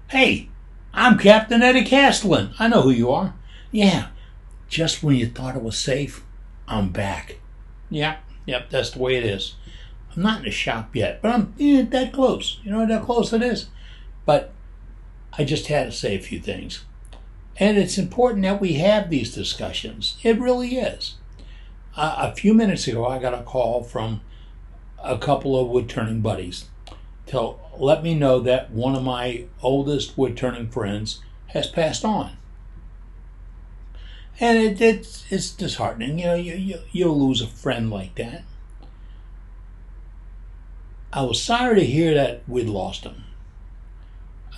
Hey, I'm Captain Eddie Castellan. I know who you are. Yeah, just when you thought it was safe, I'm back. Yep, that's the way it is. I'm not in the shop yet, but I'm that close. You know how close it is? But I just had to say a few things. And it's important that we have these discussions. It really is. A few minutes ago, I got a call from a couple of wood turning buddies to let me know that one of my oldest wood turning friends has passed on. And it's disheartening. You'll lose a friend like that. I was sorry to hear that we'd lost him.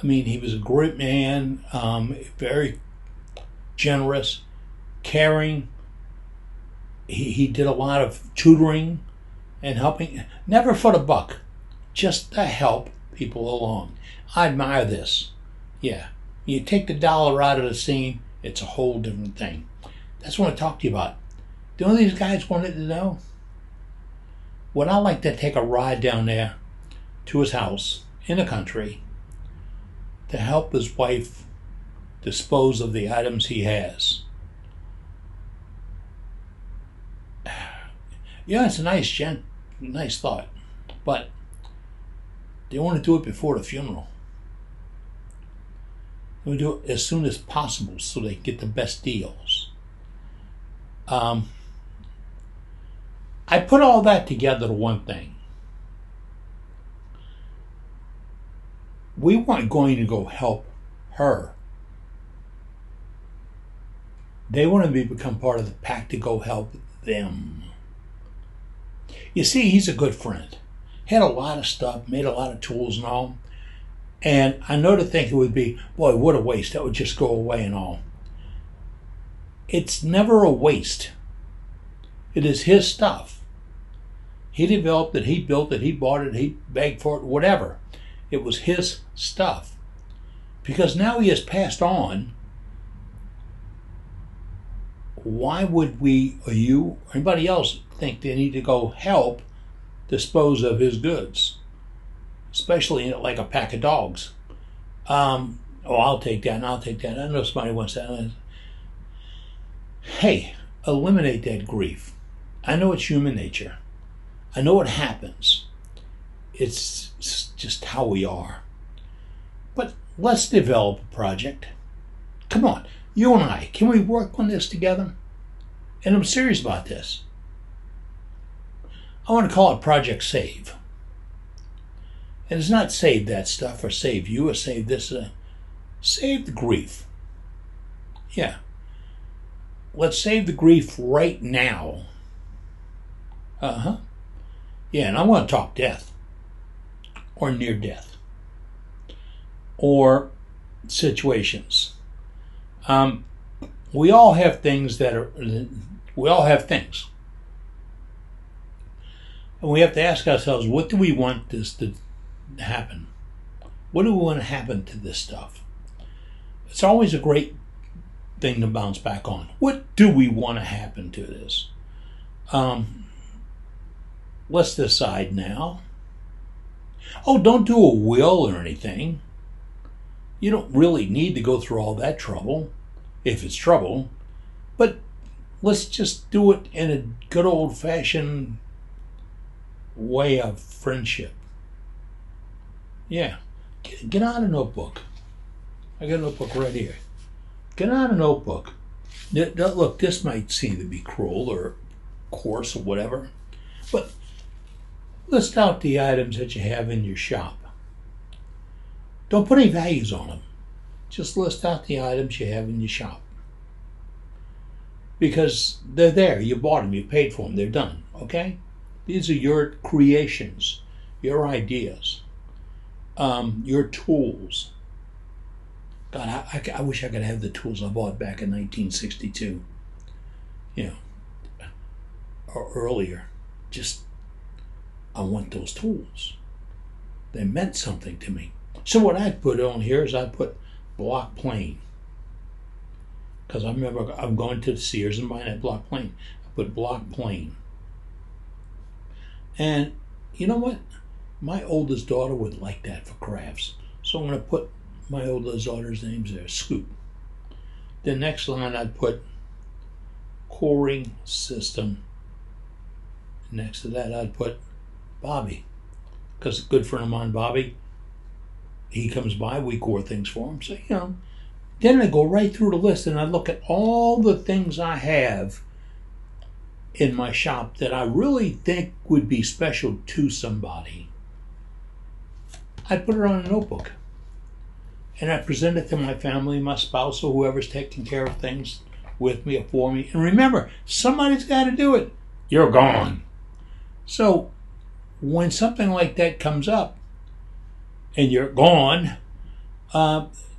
I mean, he was a great man, very generous, caring. He did a lot of tutoring and helping, never for the buck, just to help people along. I admire this. Yeah, you take the dollar out of the scene, it's a whole different thing. That's what I talked to you about. Do you know these guys wanted to know? Would I like to take a ride down there to his house in the country to help his wife dispose of the items he has? Yeah, it's a nice thought, but they want to do it before the funeral. They want to do it as soon as possible so they can get the best deals. I put all that together to one thing. We weren't going to go help her. They wanted me to become part of the pack to go help them. You see, he's a good friend. Had a lot of stuff, made a lot of tools and all. And I know to think it would be, boy, what a waste. That would just go away and all. It's never a waste. It is his stuff. He developed it, he built it, he bought it, he begged for it, whatever. It was his stuff. Because now he has passed on, why would we, or you, or anybody else think they need to go help dispose of his goods? Especially like a pack of dogs. I'll take that and I'll take that. I know somebody wants that. Hey, eliminate that grief. I know it's human nature. I know it happens. It's just how we are. But let's develop a project. Come on, you and I, can we work on this together? And I'm serious about this. I want to call it Project Save. And it's not save that stuff or save you or save this. Save the grief. Yeah. Let's save the grief right now. Yeah, and I want to talk death. Or near death. Or situations. We all have things we all have things. And we have to ask ourselves, what do we want this to happen? What do we want to happen to this stuff? It's always a great thing to bounce back on. What do we want to happen to this? Let's decide now. Oh, don't do a will or anything. You don't really need to go through all that trouble, if it's trouble. But let's just do it in a good old-fashioned way of friendship. Yeah. Get out a notebook. I got a notebook right here. Get out a notebook. Look, this might seem to be cruel or coarse or whatever, but list out the items that you have in your shop. Don't put any values on them. Just list out the items you have in your shop. Because they're there. You bought them. You paid for them. They're done. Okay? These are your creations, your ideas, your tools. God, I wish I could have the tools I bought back in 1962. Or earlier. I want those tools. They meant something to me. So what I put on here is I put block plane. Because I remember I'm going to the Sears and buying that block plane. I put block plane. And you know what? My oldest daughter would like that for crafts. So I'm going to put my oldest daughter's name's there, Scoop. The next line I'd put coring system. Next to that I'd put Bobby, because a good friend of mine, Bobby, he comes by, we core things for him. So, then I go right through the list and I look at all the things I have in my shop that I really think would be special to somebody. I put it on a notebook and I present it to my family, my spouse, or whoever's taking care of things with me or for me. And remember, somebody's got to do it. You're gone. So when something like that comes up and you're gone,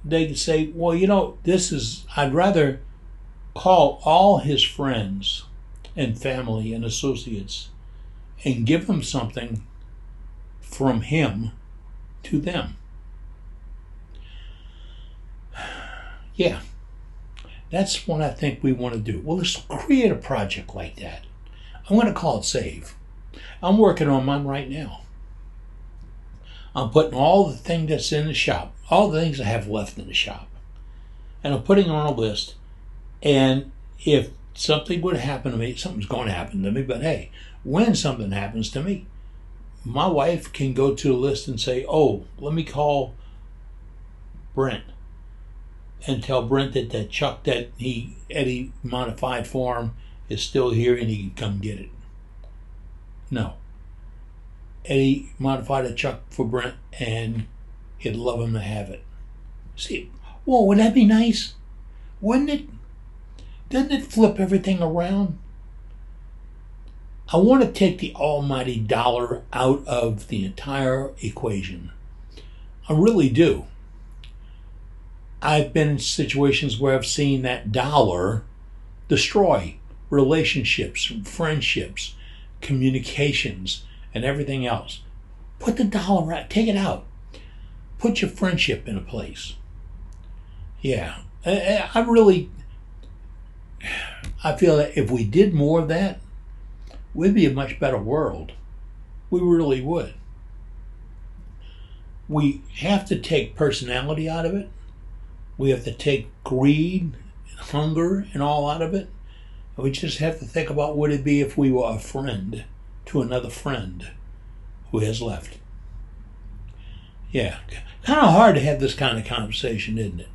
they can say, well, I'd rather call all his friends and family and associates and give them something from him to them. Yeah, that's what I think we want to do. Well, let's create a project like that. I'm going to call it Save. I'm working on mine right now. I'm putting all the things that's in the shop, all the things I have left in the shop, and I'm putting on a list. And if something would happen to me, something's going to happen to me, but hey, when something happens to me, my wife can go to the list and say, oh, let me call Brent and tell Brent that that chuck that Eddie modified for him is still here and he can come get it. No. Eddie modified a chuck for Brent and he'd love him to have it. See, well, would that be nice? Wouldn't it? Doesn't it flip everything around? I want to take the almighty dollar out of the entire equation. I really do. I've been in situations where I've seen that dollar destroy relationships, friendships, communications, and everything else. Put the dollar out, take it out. Put your friendship in a place. Yeah, I feel that if we did more of that, we'd be a much better world. We really would. We have to take personality out of it. We have to take greed, hunger, and all out of it. And we just have to think about what it'd be if we were a friend to another friend who has left. Yeah, kind of hard to have this kind of conversation, isn't it?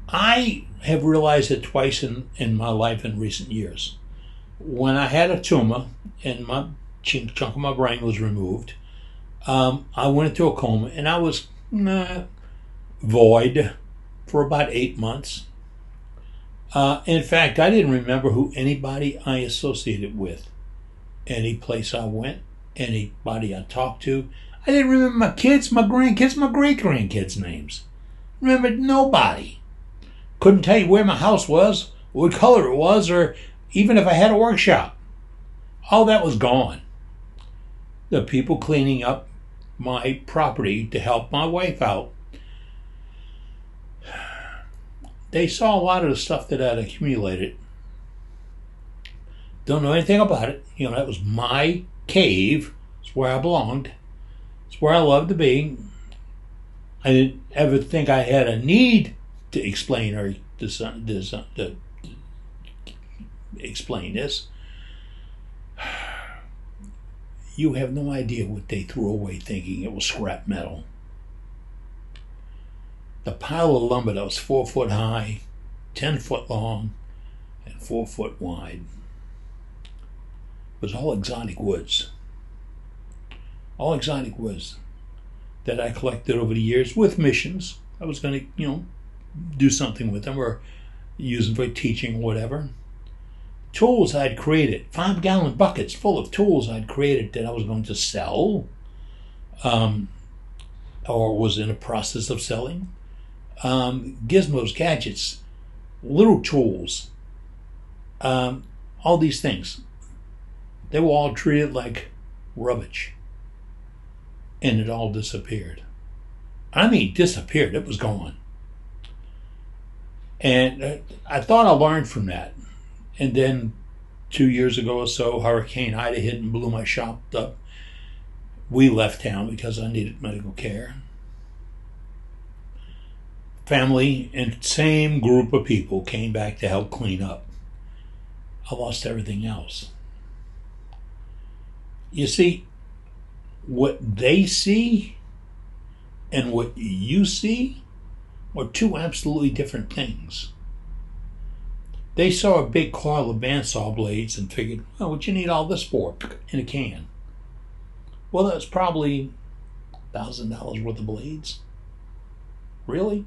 I have realized it twice in my life in recent years. When I had a tumor and my chunk of my brain was removed, I went into a coma and I was void for about 8 months. In fact, I didn't remember who anybody I associated with, any place I went, anybody I talked to. I didn't remember my kids, my grandkids, my great-grandkids' names. Remembered nobody. Couldn't tell you where my house was, what color it was, or even if I had a workshop. All that was gone. The people cleaning up my property to help my wife out, they saw a lot of the stuff that I'd accumulated. Don't know anything about it. That was my cave. It's where I belonged. It's where I loved to be. I didn't ever think I had a need to explain or to explain this. You have no idea what they threw away thinking it was scrap metal. The pile of lumber that was 4 foot high, 10 foot long, and 4 foot wide was all exotic woods. All exotic woods that I collected over the years with missions. I was going to, do something with them or use them for teaching or whatever. Tools I'd created, 5-gallon buckets full of tools I'd created that I was going to sell or was in the process of selling. Gizmos, gadgets, little tools, all these things. They were all treated like rubbish. And it all disappeared. I mean, disappeared. It was gone. And I thought I learned from that. And then 2 years ago or so, Hurricane Ida hit and blew my shop up. We left town because I needed medical care. family and same group of people came back to help clean up. I lost everything else. You see, what they see and what you see are two absolutely different things. They saw a big coil of bandsaw blades and figured, well, what you need all this for in a can? Well, that's probably $1,000 worth of blades. Really?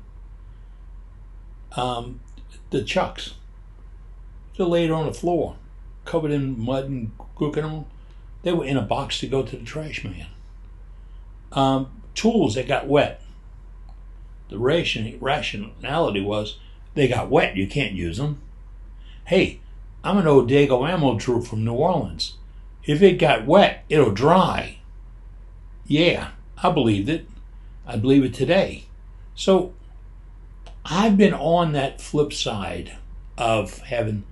The chucks. They're laid on the floor, covered in mud and crooked them. They were in a box to go to the trash man. Tools that got wet. The rationality was, they got wet, you can't use them. Hey, I'm an old Dago ammo troop from New Orleans. If it got wet, it'll dry. Yeah, I believed it. I believe it today. So I've been on that flip side of having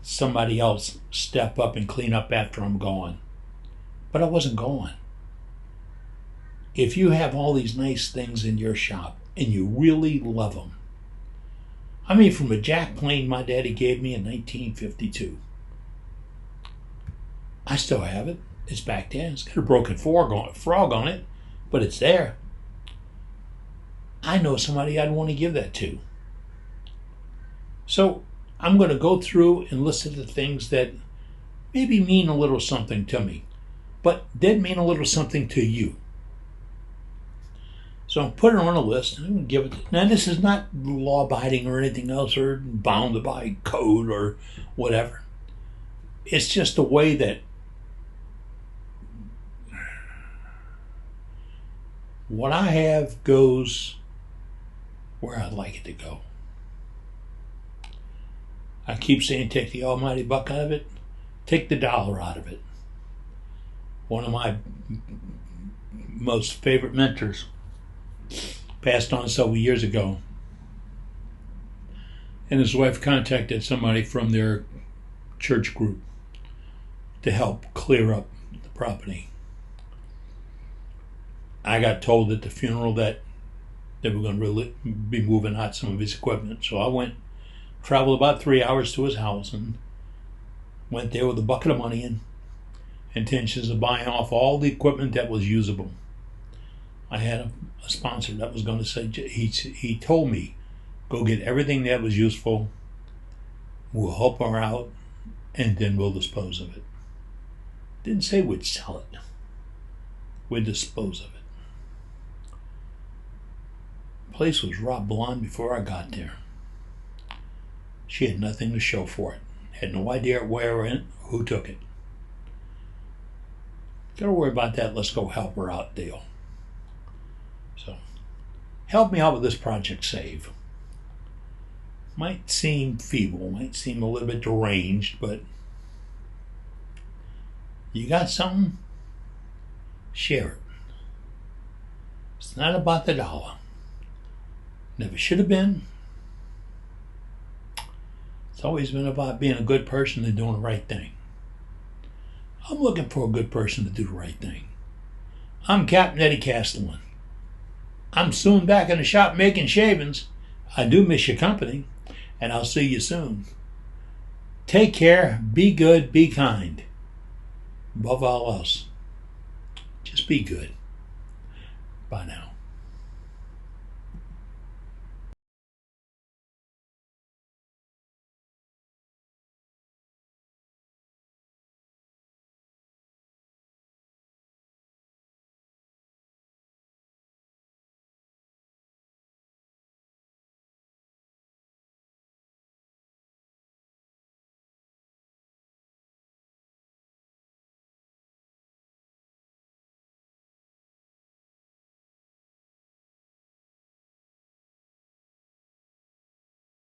somebody else step up and clean up after I'm gone. But I wasn't gone. If you have all these nice things in your shop and you really love them, I mean, from a jack plane my daddy gave me in 1952. I still have it. It's back there. It's got a broken frog on it, but it's there. I know somebody I'd want to give that to. So I'm going to go through and listen to things that maybe mean a little something to me, but did mean a little something to you. So I'm putting it on a list. I'm going to give it. Now, this is not law-abiding or anything else, or bound by code or whatever. It's just a way that what I have goes where I'd like it to go. I keep saying, take the almighty buck out of it, take the dollar out of it. One of my most favorite mentors passed on several years ago, and his wife contacted somebody from their church group to help clear up the property. I got told at the funeral that they were going to really be moving out some of his equipment, so I went, traveled about 3 hours to his house, and went there with a bucket of money and intentions of buying off all the equipment that was usable. I had a sponsor that was going to say, he told me, go get everything that was useful, we'll help her out, and then we'll dispose of it. Didn't say we'd sell it, we'd dispose of it. The place was robbed blind before I got there. She had nothing to show for it, had no idea where or who took it. Don't worry about that, let's go help her out deal. So, help me out with this project save. Might seem feeble, might seem a little bit deranged, but you got something? Share it. It's not about the dollar. Never should have been. It's always been about being a good person and doing the right thing. I'm looking for a good person to do the right thing. I'm Captain Eddie Castellan. I'm soon back in the shop making shavings. I do miss your company, and I'll see you soon. Take care, be good, be kind. Above all else, just be good. Bye now.